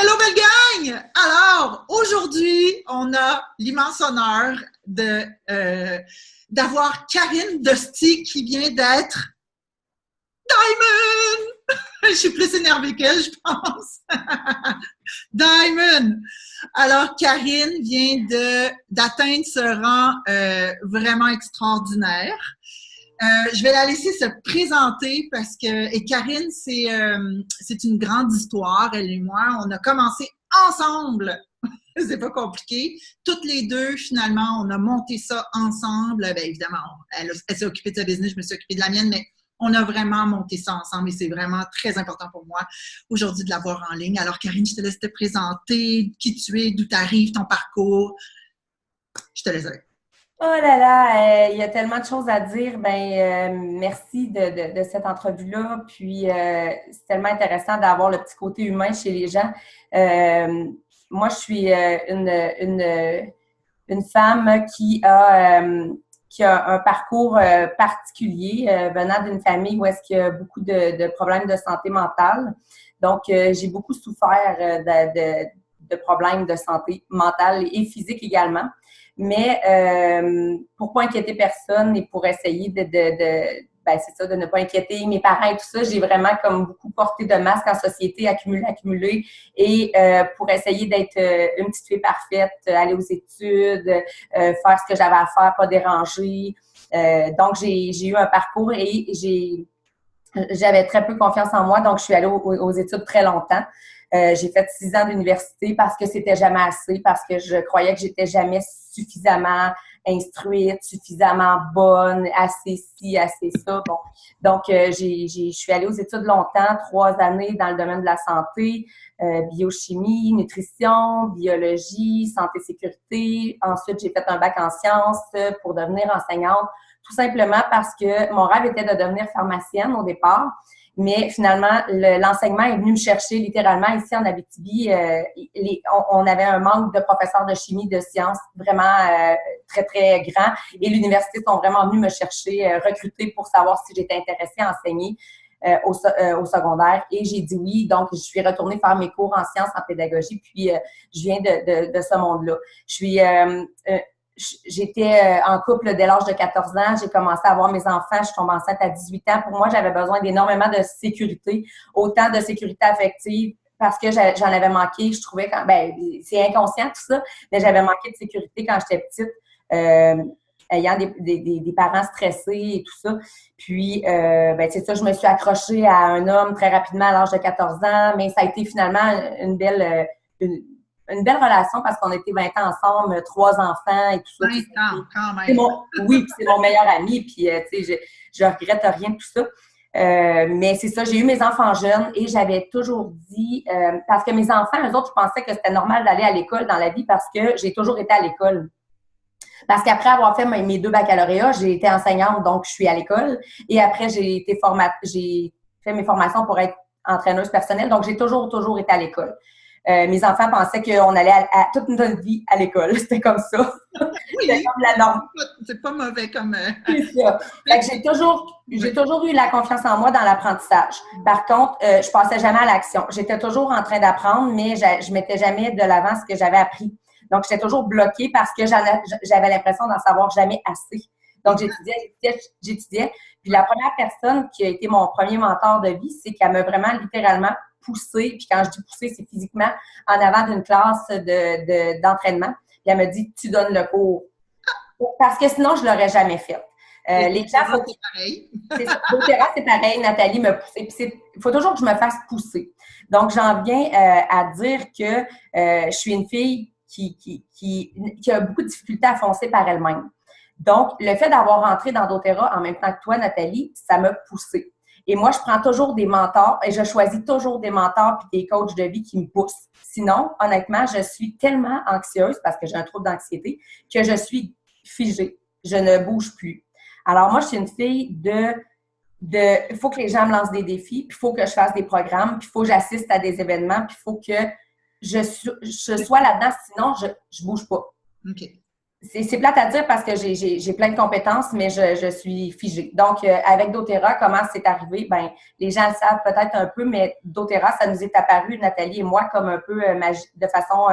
Hello, belle gang! Alors, aujourd'hui, on a l'immense honneur d'avoir Karine Dostie qui vient d'être Diamond! Je suis plus énervée qu'elle, je pense. Diamond! Alors, Karine vient d'atteindre ce rang vraiment extraordinaire. Je vais la laisser se présenter parce que, et Karine, c'est une grande histoire, elle et moi. On a commencé ensemble. C'est pas compliqué. Toutes les deux, finalement, on a monté ça ensemble. Bien évidemment, elle s'est occupée de sa business, je me suis occupée de la mienne, mais on a vraiment monté ça ensemble et c'est vraiment très important pour moi aujourd'hui de l'avoir en ligne. Alors, Karine, je te laisse te présenter, qui tu es, d'où tu arrives, ton parcours. Je te laisse avec. Oh là là, il y a tellement de choses à dire. Merci de cette entrevue-là. Puis, c'est tellement intéressant d'avoir le petit côté humain chez les gens. Moi, je suis une femme qui a un parcours particulier, venant d'une famille où est-ce qu'il y a beaucoup de problèmes de santé mentale. Donc, j'ai beaucoup souffert de problèmes de santé mentale et physique également. Mais pour pas inquiéter personne et pour essayer de ne pas inquiéter mes parents et tout ça, j'ai vraiment comme beaucoup porté de masques en société, accumulé et pour essayer d'être une petite fille parfaite, aller aux études, faire ce que j'avais à faire, pas déranger. Donc, j'ai eu un parcours et j'avais très peu confiance en moi, donc je suis allée aux études très longtemps. J'ai fait 6 ans d'université parce que c'était jamais assez, parce que je croyais que j'étais jamais suffisamment instruite, suffisamment bonne, assez ci, assez ça. Bon. Donc, je suis allée aux études longtemps, 3 années dans le domaine de la santé, biochimie, nutrition, biologie, santé-sécurité. Ensuite, j'ai fait un bac en sciences pour devenir enseignante, tout simplement parce que mon rêve était de devenir pharmacienne au départ. Mais finalement, l'enseignement est venu me chercher littéralement ici en Abitibi. On avait un manque de professeurs de chimie, de sciences vraiment très, très grand. Et l'université sont vraiment venus me chercher, recruter pour savoir si j'étais intéressée à enseigner au secondaire. Et j'ai dit oui. Donc, je suis retournée faire mes cours en sciences, en pédagogie. Puis, je viens de ce monde-là. J'étais en couple dès l'âge de 14 ans. J'ai commencé à avoir mes enfants. Je suis tombée enceinte à 18 ans. Pour moi, j'avais besoin d'énormément de sécurité, autant de sécurité affective parce que j'en avais manqué. Je trouvais c'est inconscient tout ça, mais j'avais manqué de sécurité quand j'étais petite, ayant des parents stressés et tout ça. Puis, c'est ça, je me suis accrochée à un homme très rapidement à l'âge de 14 ans, mais ça a été finalement une belle relation parce qu'on était 20 ans ensemble, 3 enfants et tout ça. 20 ans, quand même. Oui, c'est mon meilleur ami, puis je regrette rien de tout ça. Mais c'est ça, j'ai eu mes enfants jeunes et j'avais toujours dit, parce que mes enfants, eux autres, je pensais que c'était normal d'aller à l'école dans la vie parce que j'ai toujours été à l'école. Parce qu'après avoir fait mes 2 baccalauréats, j'ai été enseignante, donc je suis à l'école. Et après, j'ai fait mes formations pour être entraîneuse personnelle, donc j'ai toujours été à l'école. Mes enfants pensaient qu'on allait toute notre vie à l'école. C'était comme ça. C'était Oui, comme la norme. c'est pas mauvais comme... C'est ça. Fait que j'ai toujours eu la confiance en moi dans l'apprentissage. Par contre, je passais jamais à l'action. J'étais toujours en train d'apprendre, mais je mettais jamais de l'avant ce que j'avais appris. Donc, j'étais toujours bloquée parce que j'avais l'impression d'en savoir jamais assez. Donc, j'étudiais. Puis la première personne qui a été mon premier mentor de vie, c'est qu'elle m'a vraiment littéralement poussée. Puis quand je dis poussée, c'est physiquement en avant d'une classe d'entraînement. Puis elle me dit, tu donnes le cours. Parce que sinon, je ne l'aurais jamais fait. Les gens, c'est pareil. C'est pareil, Nathalie me poussait. Puis il faut toujours que je me fasse pousser. Donc, j'en viens à dire que je suis une fille qui a beaucoup de difficultés à foncer par elle-même. Donc, le fait d'avoir rentré dans doTERRA en même temps que toi, Nathalie, ça m'a poussée. Et moi, je prends toujours des mentors et je choisis toujours des mentors et des coachs de vie qui me poussent. Sinon, honnêtement, je suis tellement anxieuse parce que j'ai un trouble d'anxiété que je suis figée. Je ne bouge plus. Alors, moi, je suis une fille il faut que les gens me lancent des défis, puis il faut que je fasse des programmes, puis il faut que j'assiste à des événements, puis il faut que je sois là-dedans, sinon, je bouge pas. OK. c'est plate à dire parce que j'ai plein de compétences, mais je suis figée. Donc, avec doTERRA, comment c'est arrivé? Ben, les gens le savent peut-être un peu, mais doTERRA, ça nous est apparu, Nathalie et moi, comme un peu de façon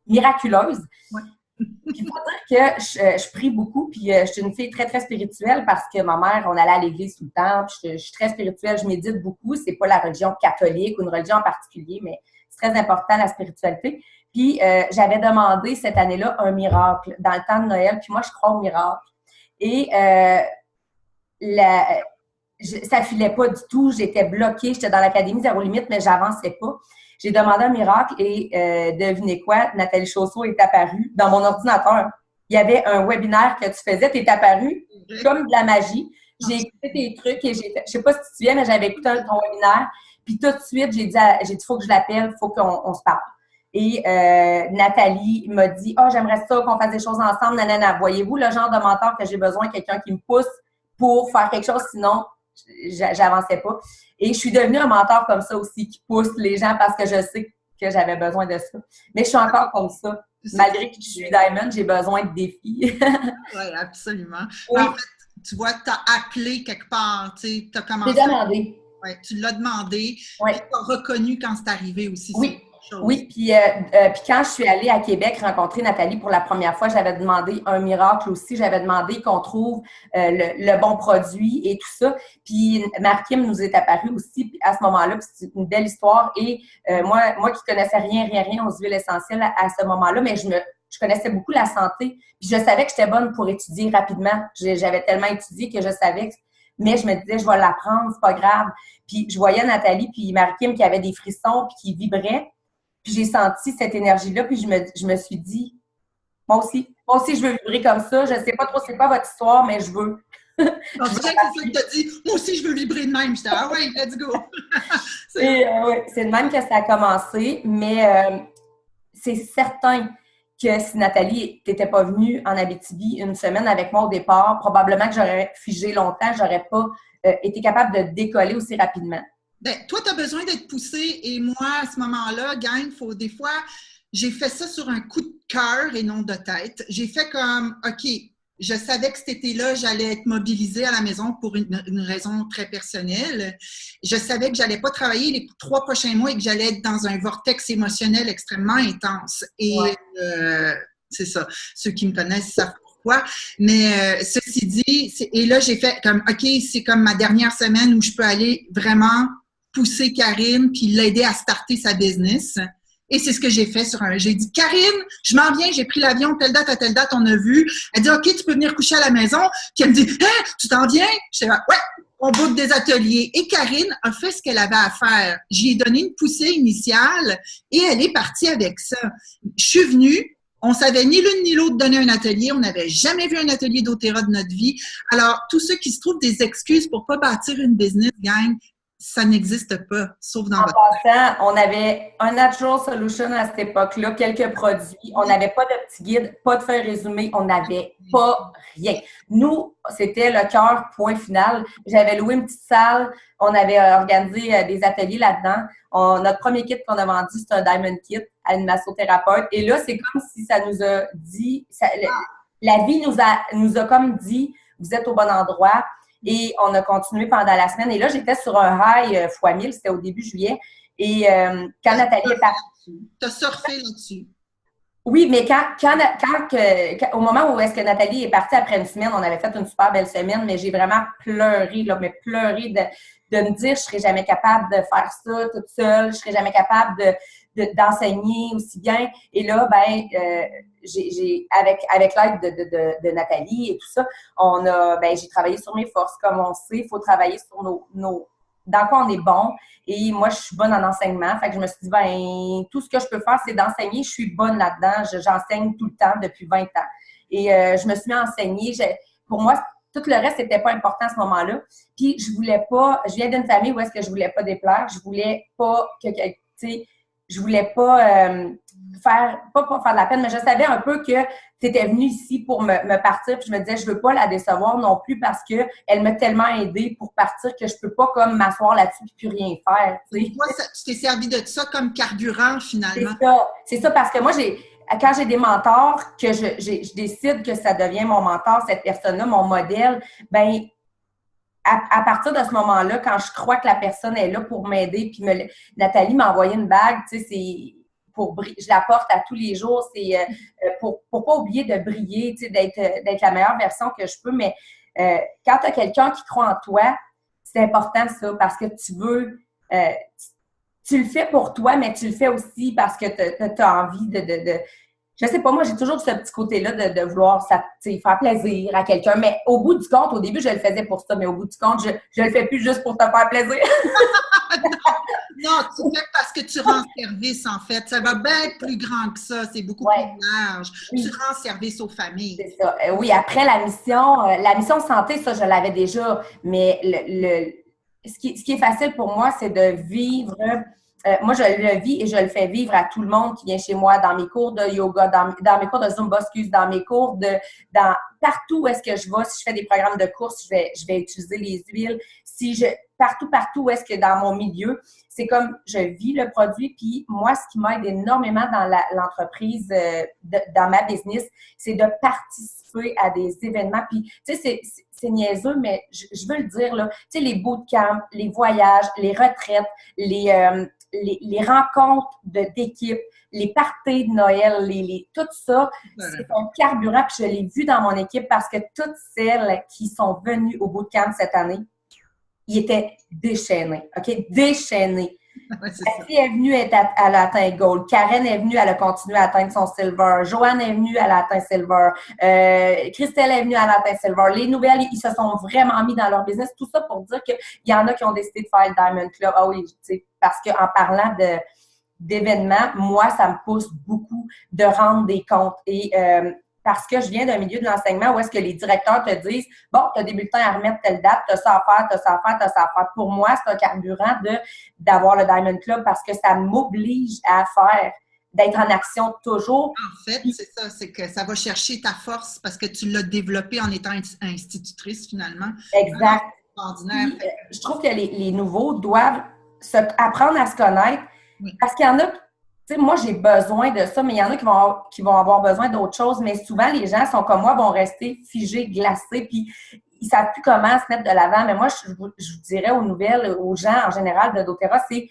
miraculeuse. Ouais. Puis il faut dire que je prie beaucoup, puis je suis une fille très, très spirituelle parce que ma mère, on allait à l'église tout le temps, puis je suis très spirituelle, je médite beaucoup. C'est pas la religion catholique ou une religion en particulier, mais c'est très important, la spiritualité. Puis j'avais demandé cette année-là un miracle dans le temps de Noël, puis moi, je crois au miracle. Et ça filait pas du tout, j'étais bloquée, j'étais dans l'académie zéro limite, mais j'avançais pas. J'ai demandé un miracle et devinez quoi, Nathalie Chausseau est apparue dans mon ordinateur. Il y avait un webinaire que tu faisais, tu es apparue comme de la magie. J'ai écouté tes trucs et je sais pas si tu te souviens, mais j'avais écouté ton webinaire. Puis tout de suite, j'ai dit, faut que je l'appelle, faut qu'on se parle. Et Nathalie m'a dit, j'aimerais ça qu'on fasse des choses ensemble, nanana. Voyez-vous le genre de mentor que j'ai besoin, quelqu'un qui me pousse pour faire quelque chose, sinon j'avançais pas. Et je suis devenue un mentor comme ça aussi, qui pousse les gens parce que je sais que j'avais besoin de ça. Mais je suis encore comme ça. Malgré que je suis Diamond, j'ai besoin de défis. Oui, absolument. Oui. En fait, tu vois, tu as appelé quelque part, tu as commencé. J'ai demandé. Oui, tu l'as demandé. Oui. Tu as reconnu quand c'est arrivé aussi. Oui. Oui, puis quand je suis allée à Québec rencontrer Nathalie pour la première fois, j'avais demandé un miracle aussi. J'avais demandé qu'on trouve le bon produit et tout ça. Puis Marie-Kim nous est apparue aussi à ce moment-là. Puis c'est une belle histoire. Et moi qui connaissais rien aux huiles essentielles à ce moment-là, mais je connaissais beaucoup la santé. Puis je savais que j'étais bonne pour étudier rapidement. J'avais tellement étudié que je savais mais je me disais, je vais l'apprendre, c'est pas grave. Puis je voyais Nathalie puis Marie-Kim qui avaient des frissons puis qui vibraient. Puis j'ai senti cette énergie-là, puis je me suis dit, moi aussi, je veux vibrer comme ça. Je ne sais pas trop c'est quoi votre histoire, mais je veux. On dirait que c'est ça que tu as dit. Moi aussi, je veux vibrer de même. J'étais, ouais, let's go. C'est de même que ça a commencé, mais c'est certain que si Nathalie n'était pas venue en Abitibi une semaine avec moi au départ, probablement que j'aurais figé longtemps, j'aurais pas été capable de décoller aussi rapidement. Ben, toi, tu as besoin d'être poussé et moi, à ce moment-là, gang, des fois, j'ai fait ça sur un coup de cœur et non de tête. J'ai fait comme, OK, je savais que cet été-là, j'allais être mobilisée à la maison pour une raison très personnelle. Je savais que j'allais pas travailler les 3 prochains mois et que j'allais être dans un vortex émotionnel extrêmement intense. Et c'est ça. Ceux qui me connaissent savent pourquoi. Mais ceci dit, et là, j'ai fait comme, OK, c'est comme ma dernière semaine où je peux aller vraiment pousser Karine puis l'aider à starter sa business. Et c'est ce que j'ai fait j'ai dit, Karine, je m'en viens, j'ai pris l'avion, telle date à telle date, on a vu. Elle dit, OK, tu peux venir coucher à la maison. Puis elle me dit, hein, tu t'en viens? Je dis, ouais, on book des ateliers. Et Karine a fait ce qu'elle avait à faire. J'y ai donné une poussée initiale et elle est partie avec ça. Je suis venue. On savait ni l'une ni l'autre donner un atelier. On n'avait jamais vu un atelier doTERRA de notre vie. Alors, tous ceux qui se trouvent des excuses pour pas bâtir une business, gang, ça n'existe pas, sauf dans votre... En passant, on avait un Natural Solution à cette époque-là, quelques produits. On n'avait pas de petit guide, pas de feuille résumée, on n'avait pas rien. Nous, c'était le cœur, point final. J'avais loué une petite salle, on avait organisé des ateliers là-dedans. Notre premier kit qu'on a vendu, c'est un Diamond Kit à une massothérapeute. Et là, c'est comme si ça nous a dit... la vie nous a comme dit, vous êtes au bon endroit. Et on a continué pendant la semaine. Et là, j'étais sur un high x1000, c'était au début juillet. Et quand Nathalie est partie... Tu as surfé là-dessus. Oui, mais au moment où est-ce que Nathalie est partie après une semaine, on avait fait une super belle semaine, mais j'ai vraiment pleuré, mais pleuré de me dire je ne serais jamais capable de faire ça toute seule, je ne serais jamais capable d'enseigner aussi bien. Et là, avec l'aide de Nathalie et tout ça, j'ai travaillé sur mes forces. Comme on sait, il faut travailler sur dans quoi on est bon. Et moi, je suis bonne en enseignement. Fait que je me suis dit, tout ce que je peux faire, c'est d'enseigner. Je suis bonne là-dedans. J'enseigne tout le temps depuis 20 ans. Et je me suis mis à enseigner. Pour moi, tout le reste n'était pas important à ce moment-là. Puis, je viens d'une famille où est-ce que je voulais pas déplaire. Je voulais pas je voulais pas faire de la peine, mais je savais un peu que tu étais venue ici pour me partir, puis je me disais, je veux pas la décevoir non plus parce que elle m'a tellement aidée pour partir que je peux pas comme m'asseoir là-dessus et plus rien faire. Moi, tu t'es servi de ça comme carburant, finalement. C'est ça parce que moi, quand j'ai des mentors, que je décide que ça devient mon mentor, cette personne-là, mon modèle, ben à partir de ce moment-là, quand je crois que la personne est là pour m'aider, puis Nathalie m'a envoyé une bague, tu sais, je la porte à tous les jours, c'est pour pas oublier de briller, tu sais, d'être la meilleure version que je peux, mais quand tu as quelqu'un qui croit en toi, c'est important ça, parce que tu veux, tu le fais pour toi, mais tu le fais aussi parce que tu as envie je sais pas, moi, j'ai toujours ce petit côté-là de vouloir faire plaisir à quelqu'un. Mais au bout du compte, au début, je le faisais pour ça, mais au bout du compte, je le fais plus juste pour te faire plaisir. Non, tu le fais parce que tu rends service, en fait. Ça va bien plus grand que ça. C'est beaucoup plus large. Oui. Tu rends service aux familles. C'est ça. Oui, après la mission santé, ça, je l'avais déjà. Mais ce qui est facile pour moi, c'est de vivre. Moi, je le vis et je le fais vivre à tout le monde qui vient chez moi dans mes cours de yoga, dans mes cours de Zumba, dans mes cours partout où est-ce que je vais. Si je fais des programmes de course, je vais utiliser les huiles. Partout où est-ce que dans mon milieu, c'est comme je vis le produit. Puis moi, ce qui m'aide énormément dans l'entreprise, dans ma business, c'est de participer à des événements. Puis, tu sais, c'est niaiseux, mais je veux le dire, là. Tu sais, les bootcamps, les voyages, les retraites, les rencontres d'équipe, les parties de Noël, tout ça, c'est un carburant. Puis je l'ai vu dans mon équipe parce que toutes celles qui sont venues au bootcamp cette année, ils étaient déchaînés, OK? Déchaînés. Ouais, Cathy est venue, elle a atteint Gold. Karen est venue, elle a continué à atteindre son Silver. Joanne est venue, elle a atteint Silver. Christelle est venue, elle a atteint Silver. Les nouvelles, ils se sont vraiment mis dans leur business. Tout ça pour dire qu'il y en a qui ont décidé de faire le Diamond Club. Ah oui, tu sais, parce qu'en parlant d'événements, moi, ça me pousse beaucoup de rendre des comptes. Et parce que je viens d'un milieu de l'enseignement où est-ce que les directeurs te disent « Bon, tu as des bulletins à remettre telle date, tu as ça à faire, tu as ça à faire, tu as ça à faire. » Pour moi, c'est un carburant d'avoir le Diamond Club parce que ça m'oblige à faire, d'être en action toujours. En fait, c'est ça, c'est que ça va chercher ta force parce que tu l'as développée en étant institutrice, finalement. Exact. Puis, je trouve que les nouveaux doivent apprendre à se connaître parce qu'il y en a... Tu sais, moi, j'ai besoin de ça, mais il y en a qui vont avoir besoin d'autre chose. Mais souvent, les gens sont comme moi, vont rester figés, glacés, puis ils savent plus comment se mettre de l'avant. Mais moi, je vous dirais aux nouvelles, aux gens en général de doTERRA, c'est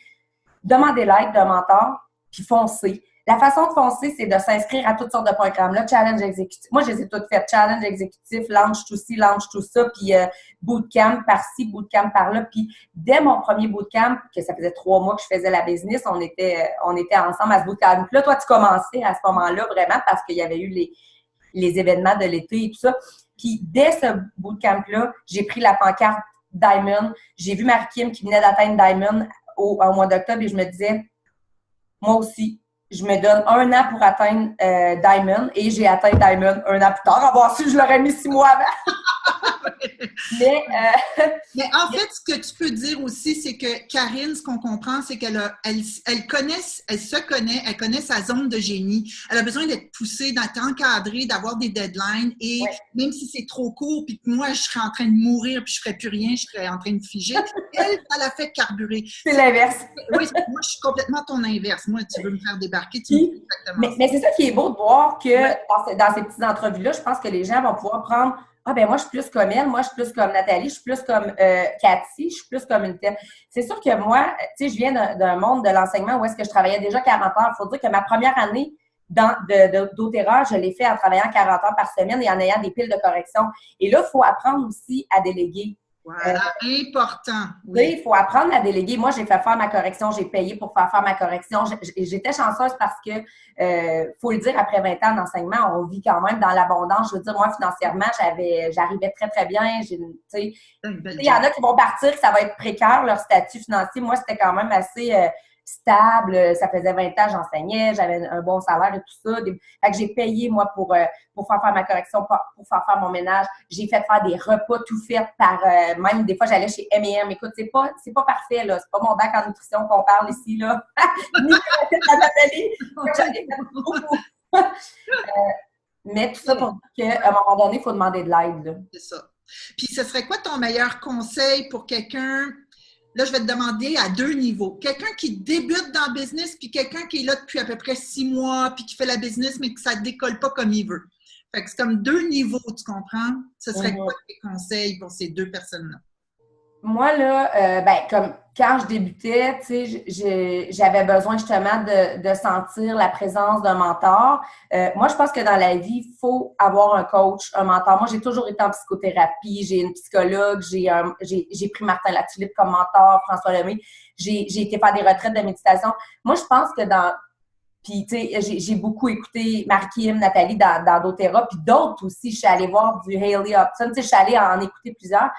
demander l'aide d'un mentor, puis foncer. La façon de foncer, c'est de s'inscrire à toutes sortes de programmes. Là, challenge exécutif. Moi, je les ai toutes faites. Challenge exécutif, launch tout ci, launch tout ça, puis bootcamp par-ci, bootcamp par-là. Puis dès mon premier bootcamp, que ça faisait 3 mois que je faisais la business, on était ensemble à ce bootcamp. Là, toi, tu commençais à ce moment-là vraiment parce qu'il y avait eu les événements de l'été et tout ça. Puis dès ce bootcamp-là, j'ai pris la pancarte Diamond. J'ai vu Marie-Kim qui venait d'atteindre Diamond au mois d'octobre et je me disais, moi aussi, je me donne 1 an pour atteindre Diamond et j'ai atteint Diamond 1 an plus tard. À voir si je l'aurais mis 6 mois avant. Mais en fait, ce que tu peux dire aussi, c'est que Karine, ce qu'on comprend, c'est qu'elle elle connaît sa zone de génie. Elle a besoin d'être poussée, d'être encadrée, d'avoir des deadlines et même si c'est trop court puis que moi, je serais en train de mourir puis je ferais plus rien, je serais en train de figer, elle a fait carburer. C'est l'inverse. Oui, moi, je suis complètement ton inverse. Moi, tu veux me faire débarquer, tu me fais exactement mais c'est ça qui est beau de voir que dans ces petites entrevues-là, je pense que les gens vont pouvoir prendre « Ah, ben moi, je suis plus comme elle, moi, je suis plus comme Nathalie, je suis plus comme Cathy, je suis plus comme une telle. » C'est sûr que moi, tu sais, je viens d'un monde de l'enseignement où est-ce que je travaillais déjà 40 heures. Il faut dire que ma première année de doTERRA, je l'ai fait en travaillant 40 heures par semaine et en ayant des piles de correction. Et là, il faut apprendre aussi à déléguer. Voilà, important. Oui, il faut apprendre à déléguer. Moi, j'ai fait faire ma correction, j'ai payé pour faire ma correction. J'étais chanceuse parce que, faut le dire, après 20 ans d'enseignement, on vit quand même dans l'abondance. Je veux dire, moi, financièrement, j'arrivais très, très bien. Il y en a qui vont partir, que ça va être précaire, leur statut financier. Moi, c'était quand même assez stable. Ça faisait 20 ans, j'enseignais, j'avais un bon salaire et tout ça. Fait que j'ai payé, moi, pour faire ma correction, pour faire mon ménage. J'ai fait faire des repas tout faits par... même des fois, j'allais chez M&M. Écoute, c'est pas parfait, là. C'est pas mon bac en nutrition qu'on parle ici, là. Ni la Nathalie. J'en ai fait beaucoup. Mais tout ça pour dire qu'à un moment donné, il faut demander de l'aide. C'est ça. Puis, ce serait quoi ton meilleur conseil pour quelqu'un là, je vais te demander à 2 niveaux. Quelqu'un qui débute dans le business, puis quelqu'un qui est là depuis à peu près 6 mois, puis qui fait la business, mais que ça ne décolle pas comme il veut. Fait que c'est comme 2 niveaux, tu comprends? Ce serait quoi tes conseils pour ces 2 personnes-là? Moi, là, comme quand je débutais, tu sais, j'avais besoin justement de sentir la présence d'un mentor. Moi, je pense que dans la vie, il faut avoir un coach, un mentor. Moi, j'ai toujours été en psychothérapie, j'ai une psychologue, j'ai pris Martin Latulippe comme mentor, François Lemay, j'ai été faire des retraites de méditation. Moi, je pense que puis, tu sais, j'ai beaucoup écouté Marie-Kim, Nathalie dans doTERRA, puis d'autres aussi. Je suis allée voir du Hayley Hobson, tu sais, je suis allée en écouter plusieurs.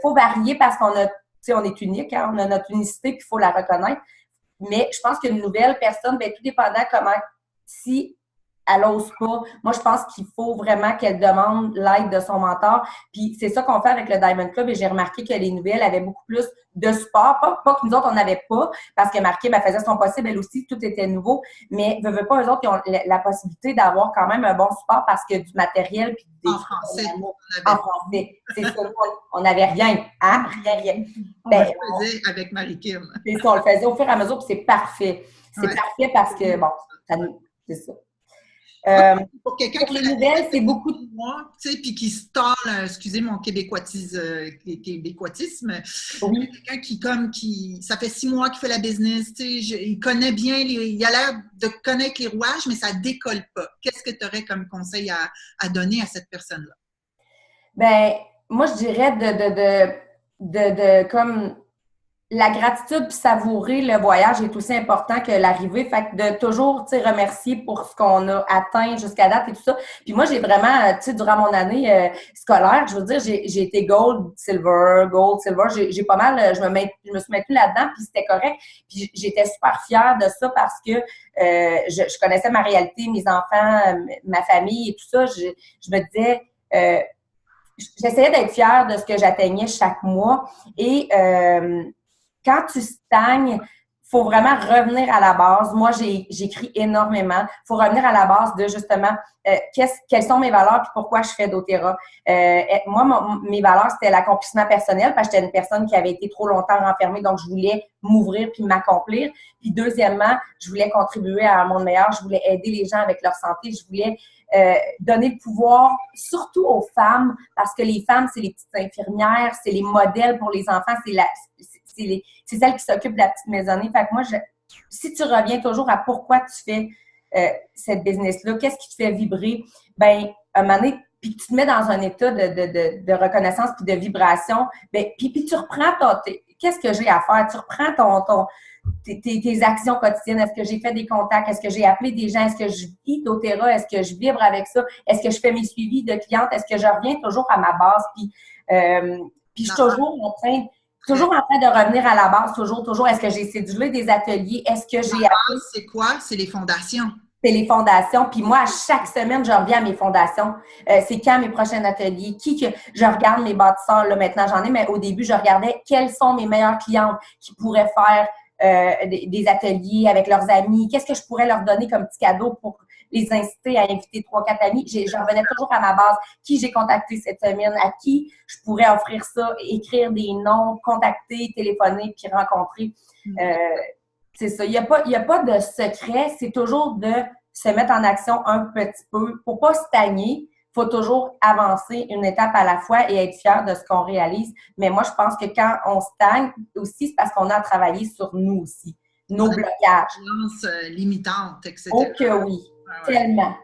Faut varier parce qu'on a, tu sais, on est unique, hein, on a notre unicité, puis il faut la reconnaître. Mais je pense qu'une nouvelle personne, bien, tout dépendant comment, si elle n'ose pas, moi, je pense qu'il faut vraiment qu'elle demande l'aide de son mentor. Puis c'est ça qu'on fait avec le Diamond Club et j'ai remarqué que les nouvelles avaient beaucoup plus de support. Pas que nous autres, on n'avait pas, parce que Marie-Kim, elle faisait son possible, elle aussi, tout était nouveau. Mais veut pas, eux autres, ils ont la possibilité d'avoir quand même un bon support parce que du matériel puis des En français. En français. C'est ça, on n'avait rien. Hein? Rien. On le faisait avec Marie-Kim. C'est ça, on le faisait au fur et à mesure, puis c'est parfait. C'est parfait parce que, bon, c'est ça. Pour quelqu'un qui les nouvelles, c'est beaucoup de moi, tu sais, puis qui stall, excusez mon québécoitisme, oui. quelqu'un qui, ça fait 6 mois qu'il fait la business, tu sais, il connaît bien, il a l'air de connaître les rouages, mais ça décolle pas. Qu'est-ce que tu aurais comme conseil à donner à cette personne-là? Ben, moi, je dirais de comme la gratitude puis savourer le voyage est aussi important que l'arrivée. Fait que de toujours, tu sais, remercier pour ce qu'on a atteint jusqu'à date et tout ça. Puis moi, j'ai vraiment, tu sais, durant mon année scolaire, je veux dire, j'ai été gold, silver. J'ai pas mal, je me suis maintenue là-dedans, puis c'était correct. Puis j'étais super fière de ça parce que je connaissais ma réalité, mes enfants, ma famille et tout ça. Je me disais... j'essayais d'être fière de ce que j'atteignais chaque mois et quand tu stagnes, faut vraiment revenir à la base. Moi, j'écris énormément. Faut revenir à la base de justement quelles sont mes valeurs puis pourquoi je fais doTERRA. Moi, mes valeurs, c'était l'accomplissement personnel parce que j'étais une personne qui avait été trop longtemps renfermée, donc je voulais m'ouvrir puis m'accomplir. Puis deuxièmement, je voulais contribuer à un monde meilleur. Je voulais aider les gens avec leur santé. Je voulais donner le pouvoir surtout aux femmes parce que les femmes, c'est les petites infirmières, c'est les modèles pour les enfants, c'est celles qui s'occupent de la petite maisonnée. Fait que moi, si tu reviens toujours à pourquoi tu fais cette business-là, qu'est-ce qui te fait vibrer, ben à un moment donné, puis tu te mets dans un état de reconnaissance puis de vibration, ben puis tu reprends qu'est-ce que j'ai à faire? Tu reprends tes actions quotidiennes. Est-ce que j'ai fait des contacts? Est-ce que j'ai appelé des gens? Est-ce que je vis doTERRA? Est-ce que je vibre avec ça? Est-ce que je fais mes suivis de clientes? Est-ce que je reviens toujours à ma base? Puis je suis toujours en train de revenir à la base, toujours. Est-ce que j'ai cédulé des ateliers? Est-ce que j'ai appris? C'est quoi? C'est les fondations. C'est les fondations. Puis moi, chaque semaine, je reviens à mes fondations. C'est quand mes prochains ateliers? Je regarde mes bâtisseurs, là, maintenant j'en ai, mais au début, je regardais quelles sont mes meilleures clientes qui pourraient faire des ateliers avec leurs amis. Qu'est-ce que je pourrais leur donner comme petit cadeau pour les inciter à inviter 3-4 amis? Je revenais toujours à ma base. Qui j'ai contacté cette semaine? À qui je pourrais offrir ça? Écrire des noms, contacter, téléphoner, puis rencontrer. C'est ça. Il y a pas de secret. C'est toujours de se mettre en action un petit peu. Pour pas stagner, il faut toujours avancer une étape à la fois et être fier de ce qu'on réalise. Mais moi, je pense que quand on stagne aussi, c'est parce qu'on a travaillé sur nous aussi. Nos blocages. Limitantes, etc. Oh que oui. Ouais. Tellement.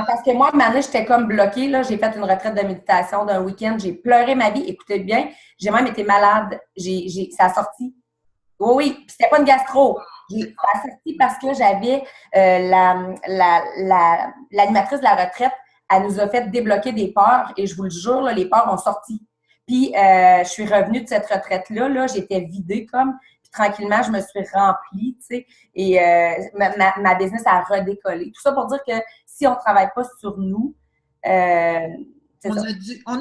Parce que moi, maintenant, j'étais comme bloquée. Là. J'ai fait une retraite de méditation d'un week-end. J'ai pleuré ma vie. Écoutez bien, j'ai même été malade. Ça a sorti. Oui. Puis c'était pas une gastro. Ça a sorti parce que j'avais l'animatrice de la retraite. Elle nous a fait débloquer des peurs. Et je vous le jure, là, les peurs ont sorti. Puis, je suis revenue de cette retraite-là. Là, j'étais vidée comme. Tranquillement, je me suis remplie, tu sais, et ma business a redécollé. Tout ça pour dire que si on ne travaille pas sur nous, on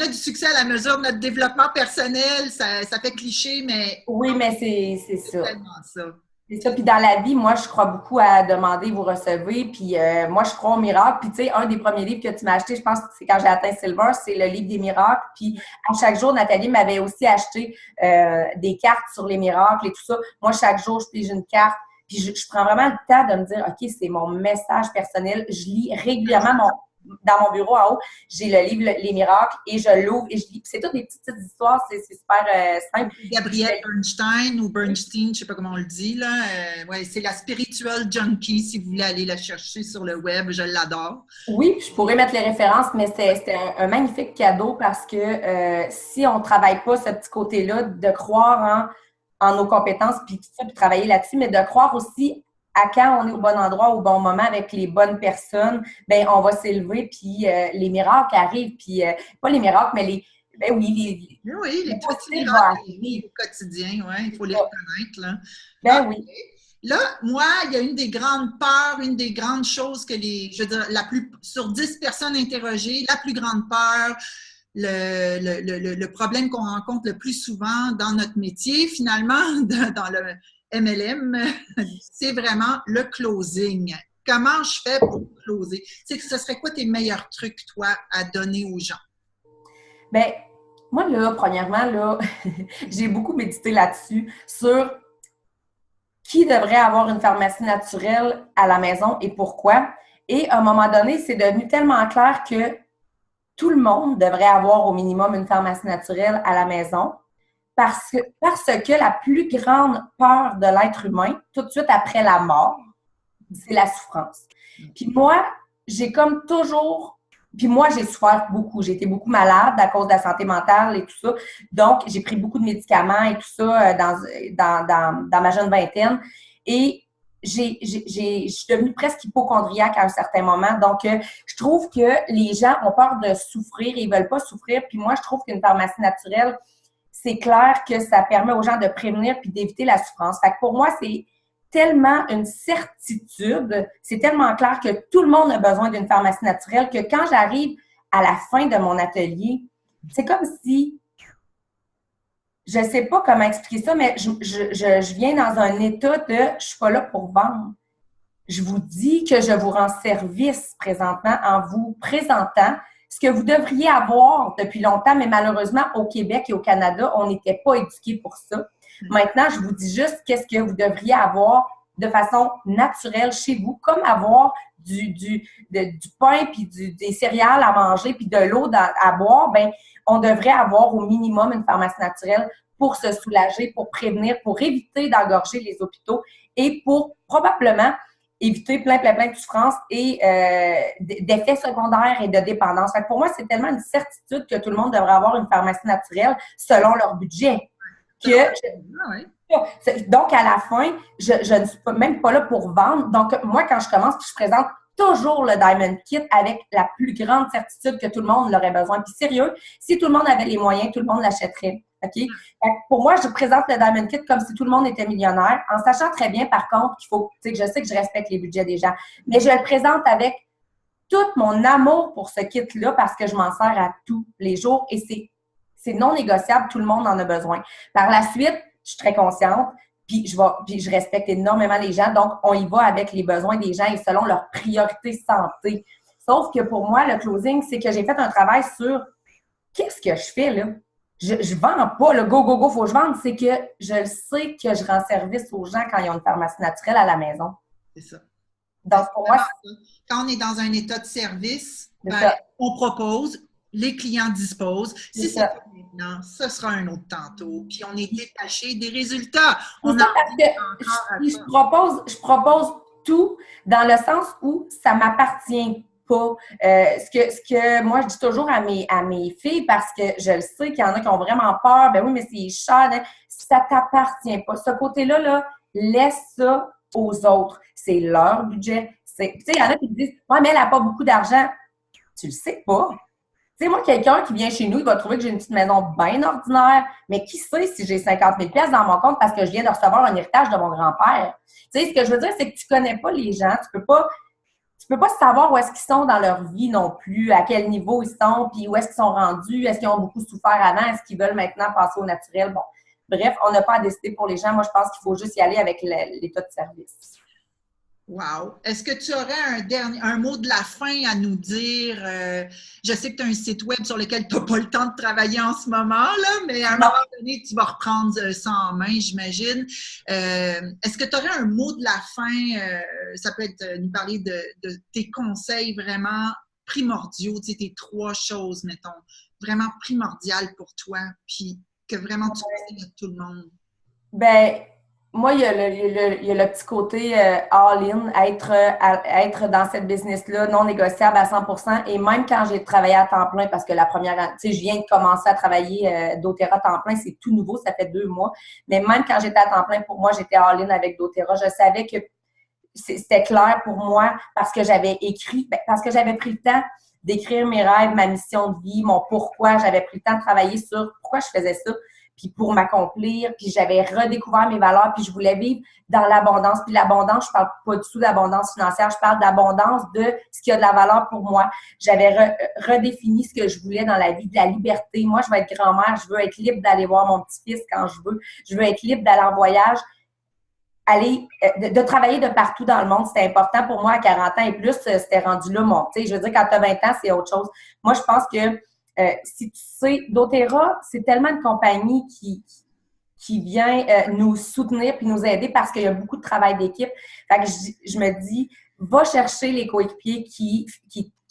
a du succès à la mesure de notre développement personnel. Ça fait cliché, mais... Oui, mais c'est ça. C'est tellement ça. C'est ça. Puis dans la vie, moi, je crois beaucoup à demander, vous recevez. Puis moi, je crois au miracle. Puis tu sais, un des premiers livres que tu m'as acheté, je pense que c'est quand j'ai atteint Silver, c'est le livre des miracles. Puis à chaque jour, Nathalie m'avait aussi acheté des cartes sur les miracles et tout ça. Moi, chaque jour, je pige une carte. Puis je prends vraiment le temps de me dire, OK, c'est mon message personnel. Je lis régulièrement dans mon bureau en haut, j'ai le livre Les Miracles et je l'ouvre et je lis. Puis c'est toutes des petites histoires, c'est super simple. Gabrielle Bernstein ou Bernstein, je ne sais pas comment on le dit, là. Ouais, c'est la spiritual junkie, si vous voulez aller la chercher sur le web, je l'adore. Oui, je pourrais mettre les références, mais c'était un magnifique cadeau parce que si on ne travaille pas ce petit côté-là, de croire en nos compétences, puis tout ça, puis travailler là-dessus, mais de croire aussi à quand on est au bon endroit, au bon moment, avec les bonnes personnes, ben on va s'élever, puis les miracles arrivent, puis pas les miracles, mais les petits miracles au quotidien, ouais, il faut les reconnaître, là. Ben oui. Là, moi, il y a une des grandes peurs, une des grandes choses que je veux dire, sur 10 personnes interrogées, la plus grande peur, le problème qu'on rencontre le plus souvent dans notre métier, finalement, dans le MLM, c'est vraiment le closing. Comment je fais pour closer? Ce serait quoi tes meilleurs trucs, toi, à donner aux gens? Bien, moi, là, premièrement, là, j'ai beaucoup médité là-dessus, sur qui devrait avoir une pharmacie naturelle à la maison et pourquoi. Et à un moment donné, c'est devenu tellement clair que tout le monde devrait avoir au minimum une pharmacie naturelle à la maison parce que la plus grande peur de l'être humain, tout de suite après la mort, c'est la souffrance. Puis moi, j'ai comme toujours... Puis moi, j'ai souffert beaucoup. J'ai été beaucoup malade à cause de la santé mentale et tout ça. Donc, j'ai pris beaucoup de médicaments et tout ça dans ma jeune vingtaine. Et je suis devenue presque hypocondriaque à un certain moment. Donc, je trouve que les gens ont peur de souffrir et ils ne veulent pas souffrir. Puis moi, je trouve qu'une pharmacie naturelle, c'est clair que ça permet aux gens de prévenir puis d'éviter la souffrance. Fait que pour moi, c'est tellement une certitude, c'est tellement clair que tout le monde a besoin d'une pharmacie naturelle que quand j'arrive à la fin de mon atelier, c'est comme si, je ne sais pas comment expliquer ça, mais je viens dans un état de « je suis pas là pour vendre ». Je vous dis que je vous rends service présentement en vous présentant ce que vous devriez avoir depuis longtemps, mais malheureusement, au Québec et au Canada, on n'était pas éduqués pour ça. Maintenant, je vous dis juste qu'est-ce que vous devriez avoir de façon naturelle chez vous, comme avoir du pain, puis des céréales à manger, puis de l'eau à boire. Ben, on devrait avoir au minimum une pharmacie naturelle pour se soulager, pour prévenir, pour éviter d'engorger les hôpitaux et pour probablement éviter plein de souffrances et d'effets secondaires et de dépendance. Fait que pour moi, c'est tellement une certitude que tout le monde devrait avoir une pharmacie naturelle selon leur budget. Donc, à la fin, je ne suis même pas là pour vendre. Donc, moi, quand je commence, je présente toujours le Diamond Kit avec la plus grande certitude que tout le monde l'aurait besoin. Puis sérieux, si tout le monde avait les moyens, tout le monde l'achèterait. OK? Pour moi, je présente le Diamond Kit comme si tout le monde était millionnaire, en sachant très bien, par contre, qu'il faut, tu sais, je sais que je respecte les budgets des gens, mais je le présente avec tout mon amour pour ce kit-là parce que je m'en sers à tous les jours et c'est non négociable, tout le monde en a besoin. Par la suite, je suis très consciente, puis je respecte énormément les gens, donc on y va avec les besoins des gens et selon leur priorité santé. Sauf que pour moi, le closing, c'est que j'ai fait un travail sur qu'est-ce que je fais là? Je vends pas le go, faut que je vende. C'est que je sais que je rends service aux gens quand ils ont une pharmacie naturelle à la maison. C'est ça. Donc, pour moi, quand on est dans un état de service, on propose, les clients disposent. Si c'est pas maintenant, ce sera un autre tantôt. Puis on est détaché des résultats. Je propose tout dans le sens où ça m'appartient pas. Ce que moi, je dis toujours à mes filles, parce que je le sais qu'il y en a qui ont vraiment peur, ben oui, mais c'est cher, hein, ça t'appartient pas. Ce côté-là, là, laisse ça aux autres. C'est leur budget. Tu sais, il y en a qui me disent « Ouais, mais elle n'a pas beaucoup d'argent. » Tu le sais pas. Tu sais, moi, quelqu'un qui vient chez nous, il va trouver que j'ai une petite maison bien ordinaire, mais qui sait si j'ai 50 000 $ dans mon compte parce que je viens de recevoir un héritage de mon grand-père. Tu sais, ce que je veux dire, c'est que tu connais pas les gens, tu peux pas savoir où est-ce qu'ils sont dans leur vie non plus, à quel niveau ils sont, puis où est-ce qu'ils sont rendus, est-ce qu'ils ont beaucoup souffert avant, est-ce qu'ils veulent maintenant passer au naturel. Bon, Bref, on n'a pas à décider pour les gens. Moi, je pense qu'il faut juste y aller avec l'état de service. Wow! Est-ce que tu aurais un mot de la fin à nous dire? Je sais que tu as un site web sur lequel tu n'as pas le temps de travailler en ce moment, là, mais à un moment donné, tu vas reprendre ça en main, j'imagine. Est-ce que tu aurais un mot de la fin? Ça peut être nous parler de tes conseils vraiment primordiaux, tu sais, tes 3 choses, mettons, vraiment primordiales pour toi, puis que vraiment tu conseilles à tout le monde. Ben, moi, il y a le petit côté all-in, être dans cette business-là, non négociable à 100%. Et même quand j'ai travaillé à temps plein, parce que la première, tu sais, je viens de commencer à travailler doTERRA à temps plein, c'est tout nouveau, ça fait 2 mois. Mais même quand j'étais à temps plein, pour moi, j'étais all-in avec doTERRA. Je savais que c'était clair pour moi parce que j'avais écrit, parce que j'avais pris le temps d'écrire mes rêves, ma mission de vie, mon pourquoi. J'avais pris le temps de travailler sur pourquoi je faisais ça, puis pour m'accomplir, puis j'avais redécouvert mes valeurs, puis je voulais vivre dans l'abondance. Puis l'abondance, je parle pas du tout d'abondance financière, je parle d'abondance de ce qui a de la valeur pour moi. J'avais redéfini ce que je voulais dans la vie, de la liberté. Moi, je veux être grand-mère, je veux être libre d'aller voir mon petit-fils quand je veux être libre d'aller en voyage, de travailler de partout dans le monde. C'était important pour moi à 40 ans et plus, c'était rendu là, tu sais, je veux dire, quand tu as 20 ans, c'est autre chose. Moi, je pense que si tu sais, doTERRA, c'est tellement une compagnie qui vient nous soutenir puis nous aider parce qu'il y a beaucoup de travail d'équipe. Fait que je me dis, va chercher les coéquipiers qui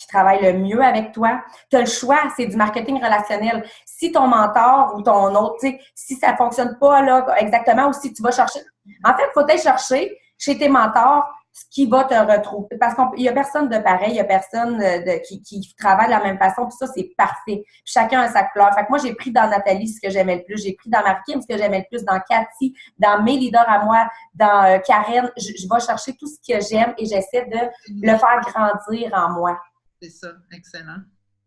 travaillent le mieux avec toi. Tu as le choix, c'est du marketing relationnel. Si ton mentor ou ton autre, tu sais, si ça fonctionne pas là exactement ou si tu vas chercher. En fait, il faut aller chercher chez tes mentors ce qui va te retrouver. Parce qu'il n'y a personne de pareil, il n'y a personne qui travaille de la même façon, puis ça, c'est parfait. Puis chacun a sa couleur. Fait que moi, j'ai pris dans Nathalie ce que j'aimais le plus, j'ai pris dans Marie-Kim ce que j'aimais le plus, dans Cathy, dans mes leaders à moi, dans Karen. Je vais chercher tout ce que j'aime et j'essaie de le faire grandir en moi. C'est ça, excellent.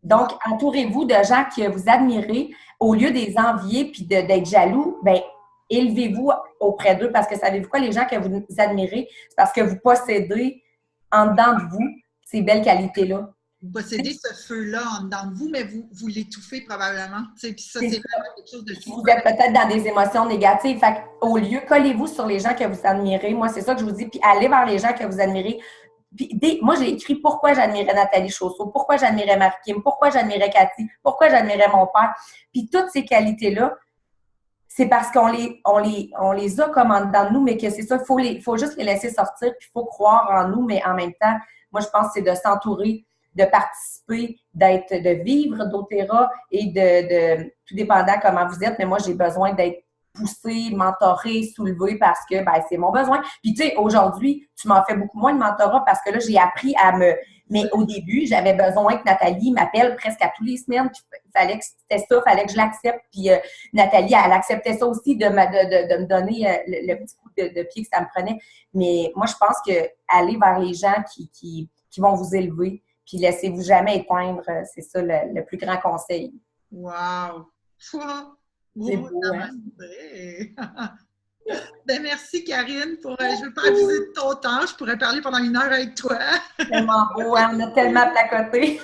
Donc, entourez-vous de gens que vous admirez. Au lieu de les envier puis d'être jaloux, bien, élevez-vous auprès d'eux parce que savez-vous quoi, les gens que vous admirez, c'est parce que vous possédez en dedans de vous ces belles qualités-là. Vous possédez ce feu-là en dedans de vous, mais vous l'étouffez probablement. Puis ça, c'est vraiment quelque chose de super. Vous êtes peut-être dans des émotions négatives. Fait qu'au lieu, collez-vous sur les gens que vous admirez. Moi, c'est ça que je vous dis. Puis allez vers les gens que vous admirez. Puis moi, j'ai écrit pourquoi j'admirais Nathalie Chausseau, pourquoi j'admirais Marie-Kim, pourquoi j'admirais Cathy, pourquoi j'admirais mon père. Puis toutes ces qualités-là, c'est parce qu'on les a comme en dedans de nous, mais que c'est ça, il faut juste les laisser sortir, puis il faut croire en nous, mais en même temps, moi, je pense que c'est de s'entourer, de participer, de vivre doTERRA et de tout dépendant comment vous êtes, mais moi, j'ai besoin d'être poussée, mentorée, soulevée parce que c'est mon besoin. Puis tu sais, aujourd'hui, tu m'en fais beaucoup moins de mentorat parce que là, j'ai appris à me... Mais au début, j'avais besoin que Nathalie m'appelle presque à tous les semaines. Puis, fallait que c'était ça, fallait que je l'accepte. Puis Nathalie, elle acceptait ça aussi de me donner le petit coup de pied que ça me prenait. Mais moi, je pense que aller vers les gens qui vont vous élever, puis laissez-vous jamais éteindre, c'est ça le plus grand conseil. Wow! C'est beau, hein? Ben, merci, Karine. Je ne veux pas abuser de ton temps. Je pourrais parler pendant 1 heure avec toi. Tellement beau, hein? On a tellement placoté.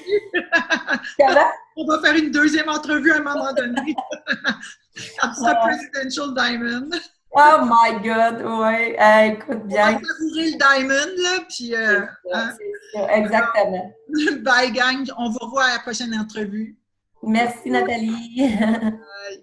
On va faire une deuxième entrevue à un moment donné. Quand tu seras Presidential Diamond. Oh my God, oui. Écoute bien. On va savourer le Diamond, là, puis... c'est ça, exactement. Bye, gang. On vous revoit à la prochaine entrevue. Merci, Nathalie. Bye.